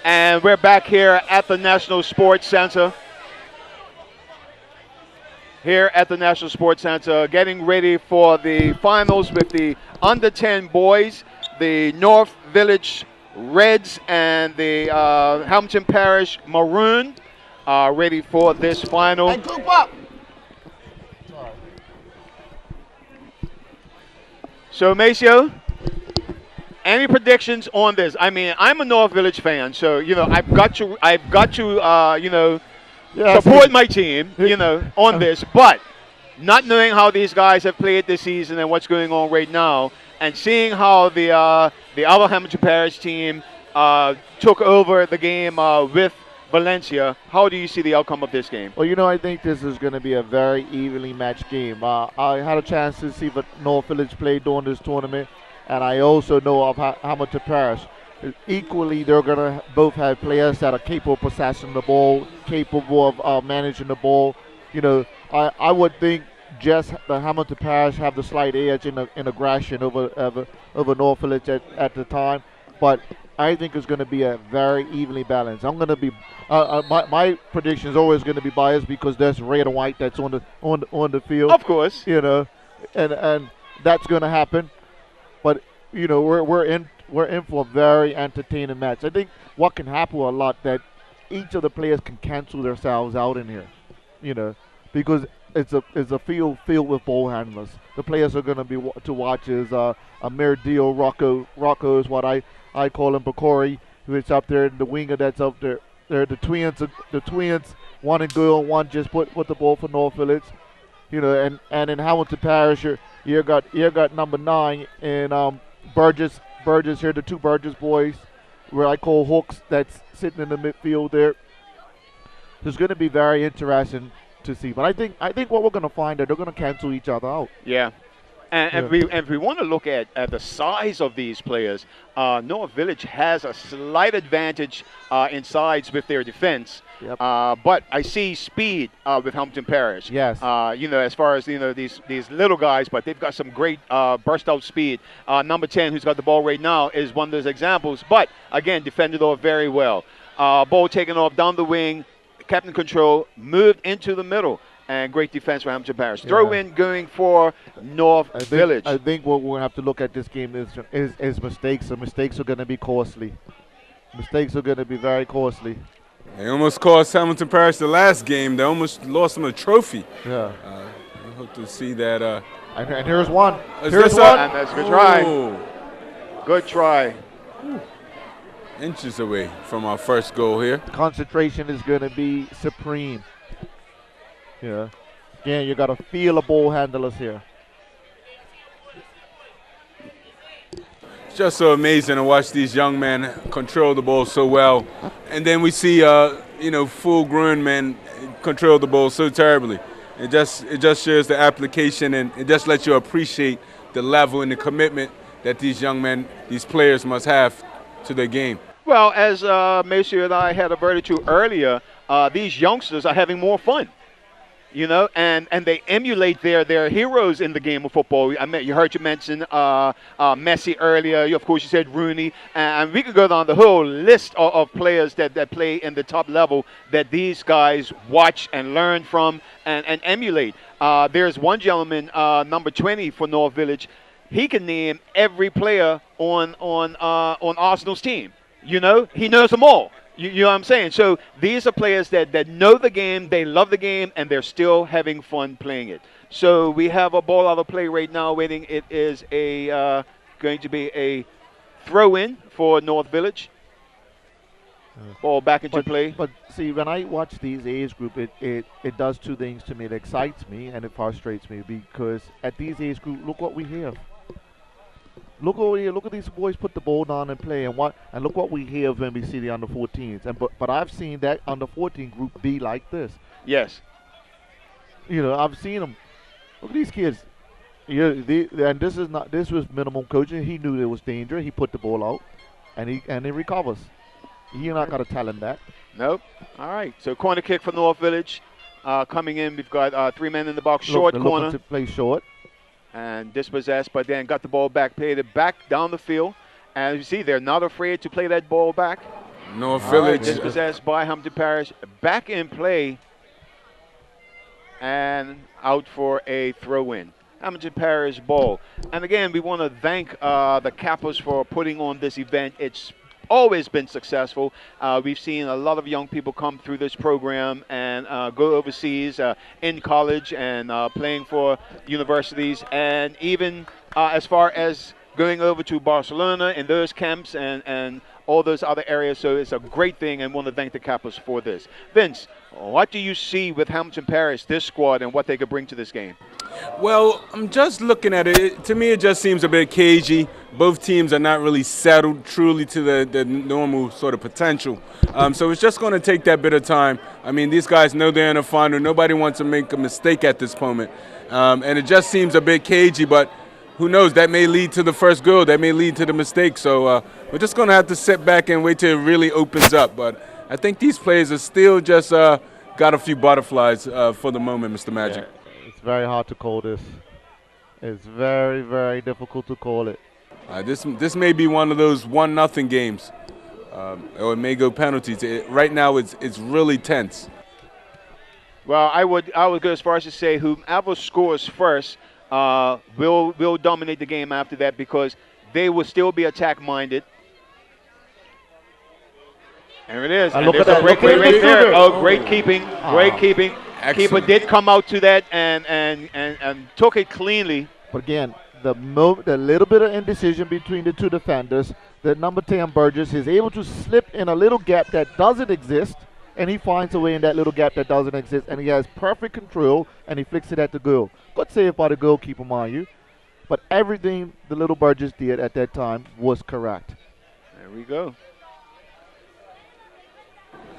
And we're back here at the National Sports Center. Here at the National Sports Center, getting ready for the finals with the under 10 boys, the North Village Reds and the Hamilton Parish Maroon are ready for this final. Hey, group up. So, Maceo, any predictions on this? I mean, I'm a North Village fan, so I've got to, support my team, on this. But not knowing how these guys have played this season and what's going on right now, and seeing how the other Hamilton Parish team took over the game with Valencia, how do you see the outcome of this game? Well, I think this is going to be a very evenly matched game. I had a chance to see North Village play during this tournament, and I also know of Hamilton Parish. Equally, they're going to both have players that are capable of possessing the ball, capable of managing the ball. I would think just the Hamilton Parish have the slight edge in aggression over North Village at the time, but I think it's going to be a very evenly balanced. I'm going to be my prediction is always going to be biased because there's red and white that's on the field. Of course, and that's going to happen. But we're in for a very entertaining match. I think what can happen a lot that each of the players can cancel themselves out in here, because it's a field filled with ball handlers. The players are going to be to watch is Amir Dio, Rocco is what I call him, Bakori, who is up there, and the winger that's up there. They're the twins, one and girl, one just put the ball for North Village, and in Hamilton Parish, you got number 9 and Burgess here, the two Burgess boys, where I call hooks, that's sitting in the midfield there. It's going to be very interesting to see, but I think what we're going to find that they're going to cancel each other out. Yeah. And if we want to look at the size of these players, North Village has a slight advantage in size with their defense. Yep. But I see speed with Hamilton Parish. Yes. As far as these little guys, but they've got some great burst out speed. Number 10, who's got the ball right now, is one of those examples. But again, defended off very well. Ball taken off down the wing, captain control, moved into the middle. And great defense for Hamilton Parish. Yeah. Throw in going for North Village. I think what we're going to have to look at this game is mistakes. The mistakes are going to be costly. Mistakes are going to be very costly. They almost cost Hamilton Parish the last game. They almost lost them a trophy. Yeah. I hope to see that. And here's one. Here's one. And that's a good try. Ooh. Good try. Ooh. Inches away from our first goal here. Concentration is going to be supreme. Yeah. Again, you got to feel the ball handlers here. It's just so amazing to watch these young men control the ball so well. And then we see, full-grown men control the ball so terribly. It just shows the application, and it just lets you appreciate the level and the commitment that these young men, these players must have to their game. Well, as Maceo and I had averted to earlier, these youngsters are having more fun. And they emulate their heroes in the game of football. You heard you mention Messi earlier. Of course, you said Rooney. And we could go down the whole list of players that play in the top level that these guys watch and learn from and emulate. There's one gentleman, number 20 for North Village. He can name every player on Arsenal's team. He knows them all. You know what I'm saying? So these are players that know the game, they love the game, and they're still having fun playing it. So we have a ball out of play right now waiting. It is going to be a throw-in for North Village. Ball back into play. But see, when I watch these age group, it does two things to me. It excites me and it frustrates me because at these age group, look what we have. Look over here. Look at these boys put the ball down and play, and look what we hear when we see the under 14s. But I've seen that under 14 group be like this. Yes. I've seen them. Look at these kids. And this was minimum coaching. He knew there was danger. He put the ball out, and he recovers. You're not gonna tell him that. Nope. All right. So corner kick for North Village. Coming in, we've got 3 men in the box. Short corner. Looking to play short. And dispossessed, but then got the ball back, played it back down the field. And you see, they're not afraid to play that ball back. North All right, Village. dispossessed by Hamilton Parish. Back in play and out for a throw-in. Hamilton Parish ball. And again, we want to thank the Kappas for putting on this event. It's always been successful. We've seen a lot of young people come through this program and go overseas in college and playing for universities, and even as far as going over to Barcelona in those camps and all those other areas. So it's a great thing, and want to thank the Kappas for this. Vince, what do you see with Hamilton Parish, this squad, and what they could bring to this game? Well, I'm just looking at it. To me, it just seems a bit cagey. Both teams are not really settled truly to the normal sort of potential. So it's just going to take that bit of time. I mean, these guys know they're in a final. Nobody wants to make a mistake at this moment. And it just seems a bit cagey, but who knows? That may lead to the first goal. That may lead to the mistake. So we're just going to have to sit back and wait till it really opens up. But I think these players are still just got a few butterflies for the moment, Mr. Magic. Yeah. It's very hard to call this. It's very, very difficult to call it. This may be one of those 1-0 games, or it may go penalties. Right now, it's really tense. Well, I would go as far as to say whomever scores first will dominate the game after that, because they will still be attack-minded. There it is. And And look there's at a that. break Look at right the there. midfielder. Oh, great keeping. Great keeping. Keeper Excellent. did come out to that and took it cleanly. But again, the little bit of indecision between the two defenders, the number 10 Burgess is able to slip in a little gap that doesn't exist, and he finds a way in that little gap that doesn't exist, and he has perfect control, and he flicks it at the goal. Good save by the goalkeeper, mind you. But everything the little Burgess did at that time was correct. There we go.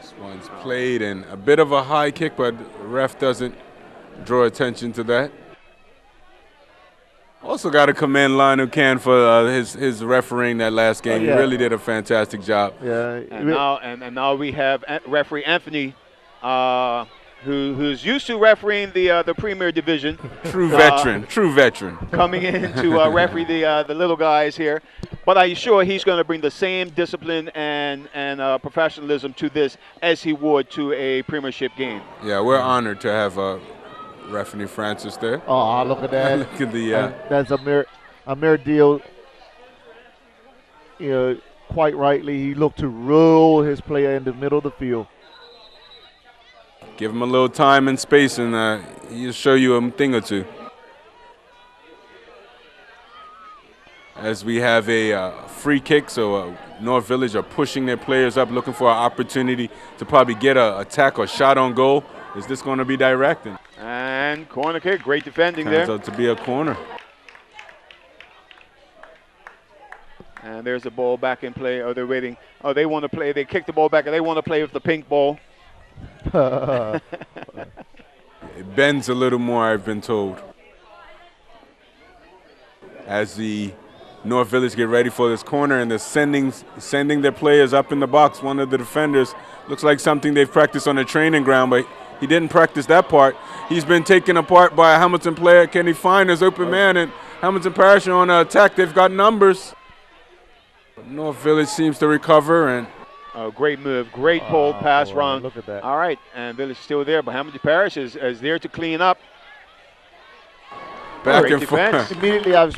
This one's played, and a bit of a high kick, but the ref doesn't draw attention to that. Also got to commend Lionel Can for his refereeing that last game. yeah. He really did a fantastic job. Yeah. And now we have referee Anthony, who's used to refereeing the Premier Division. True veteran, true veteran. Coming in to referee the little guys here. But I'm sure he's going to bring the same discipline and professionalism to this as he would to a Premiership game. Yeah, we're honored to have referee Francis there. Oh, look at that. Look at the And that's Amir Deal. You know, quite rightly, he looked to roll his player in the middle of the field. give him a little time and space, and he'll show you a thing or two. As we have a free kick, so North Village are pushing their players up, looking for an opportunity to probably get a attack or shot on goal. Is this going to be direct? And corner kick, great defending Turns there. out to be a corner. And there's the ball back in play. Oh, they're waiting. Oh, they want to play. They kick the ball back, and they want to play with the pink ball. It bends a little more, I've been told. As the North Village get ready for this corner, and they're sending their players up in the box. One of the defenders looks like something they've practiced on the training ground, but he didn't practice that part. He's been taken apart by a Hamilton player. Can he find his open man? And Hamilton Parish on attack. They've got numbers. North Village seems to recover, and Great move, great pull, pass, run. Look at that. All right, and Village still there, but Hamilton Parish is there to clean up. back Great and defense. forth. Immediately, I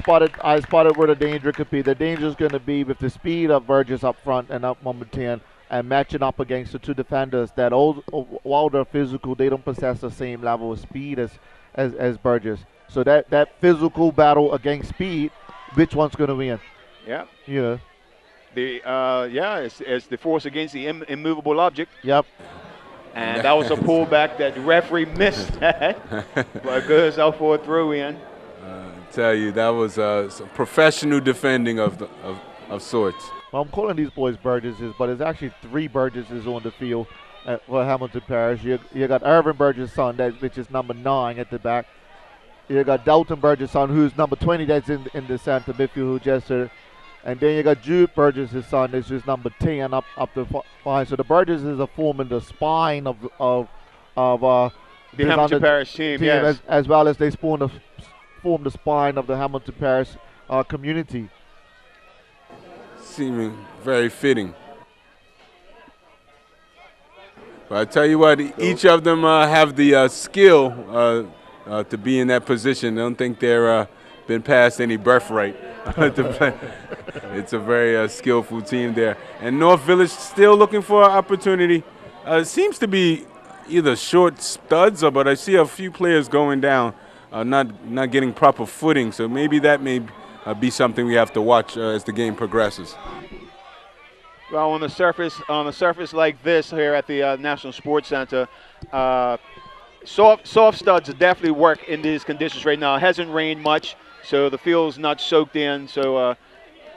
spotted where the danger could be. The danger is going to be with the speed of Burgess up front and up number 10, and matching up against the two defenders that, while they're physical, they don't possess the same level of speed as Burgess. So that physical battle against speed, which one's going to win? Yeah. You know. It's the force against the immovable object. Yep. And that was a pullback that the referee missed that. But goes out for a throw in. Tell you, that was some professional defending of sorts. Well, I'm calling these boys Burgesses, but it's actually 3 Burgesses on the field for Hamilton Parish. You got Irvin Burgess' son, which is number 9 at the back. You got Dalton Burgess' son, who's number 20, that's in the center midfield, who just and then you got Jude Burgess' son, this is number 10 up the 5. So the Burgesses are forming the spine of The Hamilton Parish team, yes. as well as they form the spine of the Hamilton Parish community. Seeming very fitting. But I tell you what, each of them have the skill to be in that position. I don't think they're been past any birthright to play. It's a very skillful team there. And North Village still looking for an opportunity. It seems to be either short studs, but I see a few players going down, not getting proper footing. So maybe that may be something we have to watch as the game progresses. Well, on the surface like this here at the National Sports Center, soft studs definitely work in these conditions right now. It hasn't rained much, so the field's not soaked in. So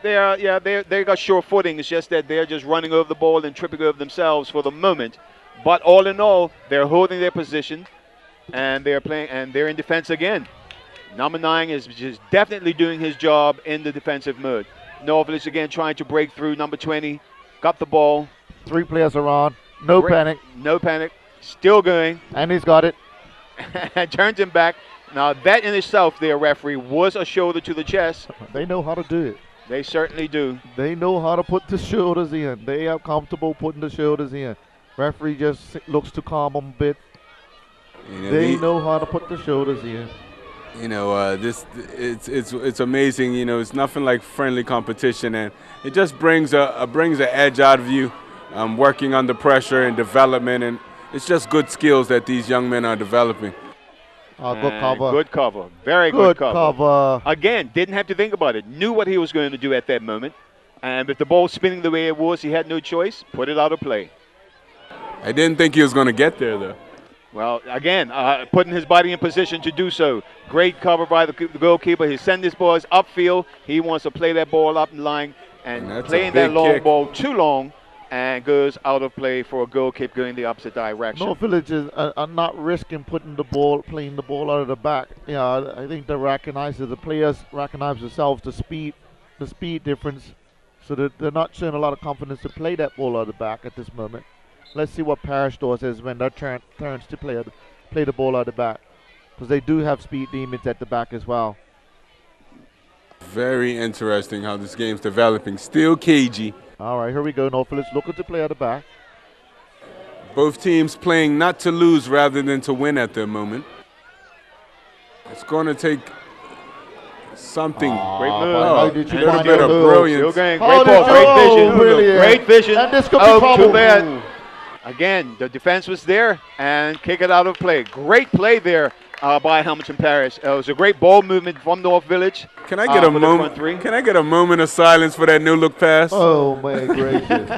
they got sure footing. It's just that they're just running over the ball and tripping over themselves for the moment. But all in all, they're holding their position, and they're playing, and they're in defense again. Number 9 is just definitely doing his job in the defensive mode. North Village again trying to break through. Number 20 got the ball. 3 players around. No panic. No panic. Still going. And he's got it. And turns him back. Now that in itself, their referee, was a shoulder to the chest. They know how to do it. They certainly do. They know how to put the shoulders in. They are comfortable putting the shoulders in. Referee just looks to calm them a bit. They know how to put the shoulders in. You know, it's amazing. You know, it's nothing like friendly competition, and it just brings an edge out of you, working under pressure and development, and it's just good skills that these young men are developing. Good cover. Good cover. Very good cover. Again, didn't have to think about it. Knew what he was going to do at that moment. And with the ball spinning the way it was, he had no choice. Put it out of play. I didn't think he was going to get there, though. Well, again, putting his body in position to do so. Great cover by the goalkeeper. He sent his boys upfield. He wants to play that ball up in line. And playing that long ball too long, and goes out of play for a goal kick going the opposite direction. North Village are not risking playing the ball out of the back. Yeah, I think the players recognize themselves, the speed difference, so that they're not showing a lot of confidence to play that ball out of the back at this moment. Let's see what Parish does when their turns to play the ball out of the back, because they do have speed demons at the back as well. Very interesting how this game's developing. Still cagey. All right, here we go. North Village looking to play out of the back. Both teams playing not to lose rather than to win at the moment. It's going to take something. Great move. How did you find bit that of move? brilliance. Great ball, great vision. Brilliant. Great vision. And this could be trouble. Too bad. Again, the defense was there and kick it out of play. Great play there by Hamilton Parish. It was a great ball movement from North Village. Can I get a moment? Can I get a moment of silence for that no-look pass? Oh my gracious!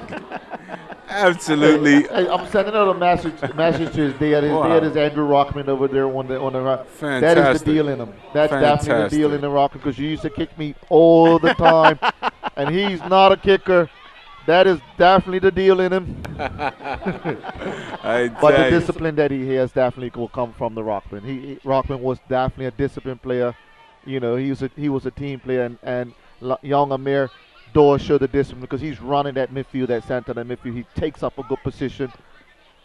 Absolutely. Hey, I'm sending out a message to his dad. His dad is Andrew Rockman over there on the right. Fantastic. That is the deal in him. That's definitely the deal in the Rockman, because you used to kick me all the time, and he's not a kicker. That is definitely the deal in him. But the discipline that he has definitely will come from the Rockman. Rockman was definitely a disciplined player. You know, he was a team player, and young Amir Dawes showed the discipline, because he's running that midfield, that center, that midfield. He takes up a good position.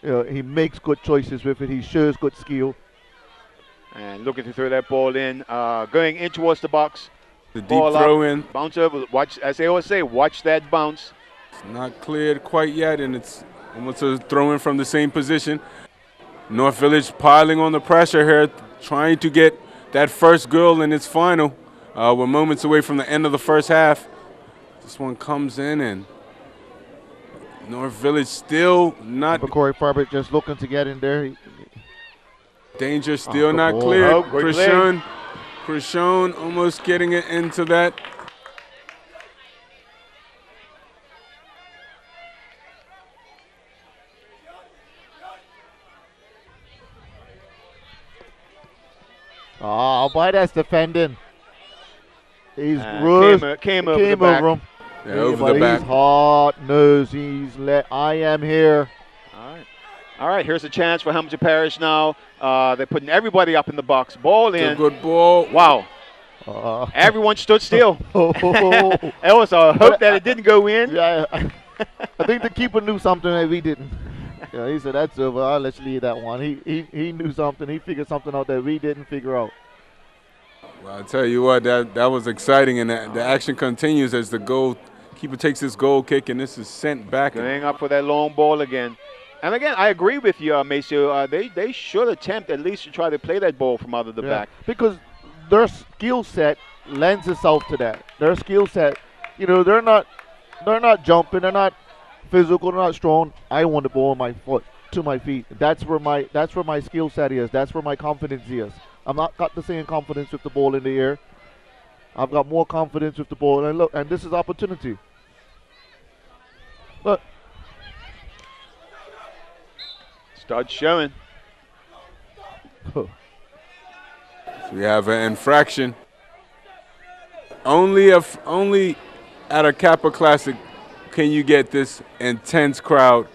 He makes good choices with it. He shows good skill. And looking to throw that ball in, going in towards the box. The deep throw in. Bounce over. Watch, as they always say, watch that bounce. It's not cleared quite yet, and it's almost a throw in from the same position. North Village piling on the pressure here, trying to get that first goal in its final. We're moments away from the end of the first half. This one comes in, and North Village still not. Corey Farber just looking to get in there. Danger still not cleared. Oh, Krishon almost getting it into that. Oh, boy, that's defending. He's came over the back. Him. Yeah, over the back. He's hard-nosed. I am here. All right, here's a chance for Hamilton Parish now. They're putting everybody up in the box. Ball in. Good ball. Wow. Everyone stood still. It was a hope that it didn't go in. Yeah, I think the keeper knew something that we didn't. Yeah, he said, that's over. Let's leave that one. He knew something. He figured something out that we didn't figure out. Well, I'll tell you what, that was exciting, and the action continues as the goalkeeper takes his goal kick, and this is sent back. Going up for that long ball again. And again, I agree with you, Maceo. They should attempt at least to try to play that ball from out of the back. Because their skill set lends itself to that. Their skill set, they're not jumping, they're not physical, they're not strong. I want the ball on my foot to my feet. That's where my skill set is. That's where my confidence is. I'm not got the same confidence with the ball in the air. I've got more confidence with the ball. And look, and this is opportunity. Look. Start showing. So we have an infraction. Only at a Kappa Classic can you get this intense crowd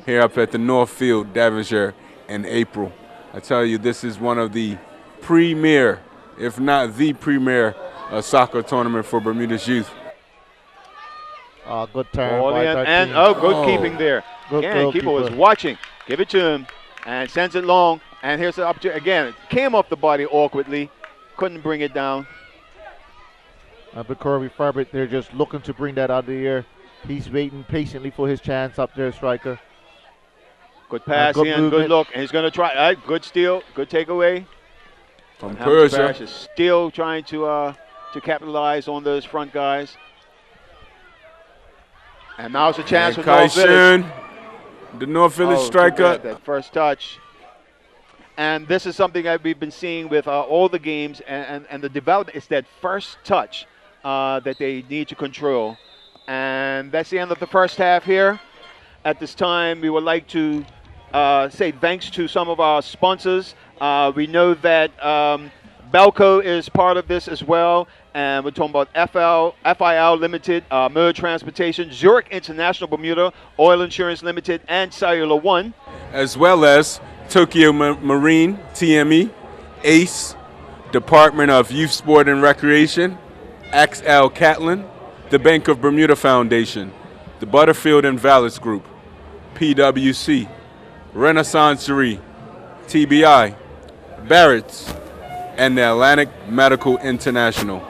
here up at the North Field, Devonshire, in April. I tell you, this is one of the premier, if not the premier, soccer tournament for Bermuda's youth. Good turn. And good keeping there. Good Again, keeper was watching. Give it to him and sends it long. And here's the opportunity. Again, it came off the body awkwardly. Couldn't bring it down. But Kirby Farbert, they're just looking to bring that out of the air. He's waiting patiently for his chance up there, striker. Good pass in, good look. And he's going to try. Good steal, good takeaway. From Persia. Is still trying to capitalize on those front guys. And now it's a chance for North Village. The North Village striker. That first touch. And this is something that we've been seeing with all the games and the development. It's that first touch that they need to control. And that's the end of the first half here. At this time, we would like to say thanks to some of our sponsors. We know that Belco is part of this as well. And we're talking about FIL Limited, Mer Transportation, Zurich International Bermuda, Oil Insurance Limited, and Cellular One. As well as Tokyo Marine, TME, ACE, Department of Youth Sport and Recreation, XL Catlin, the Bank of Bermuda Foundation, the Butterfield and Vallis Group, PWC, Renaissancerie, TBI, Barrett's, and the Atlantic Medical International.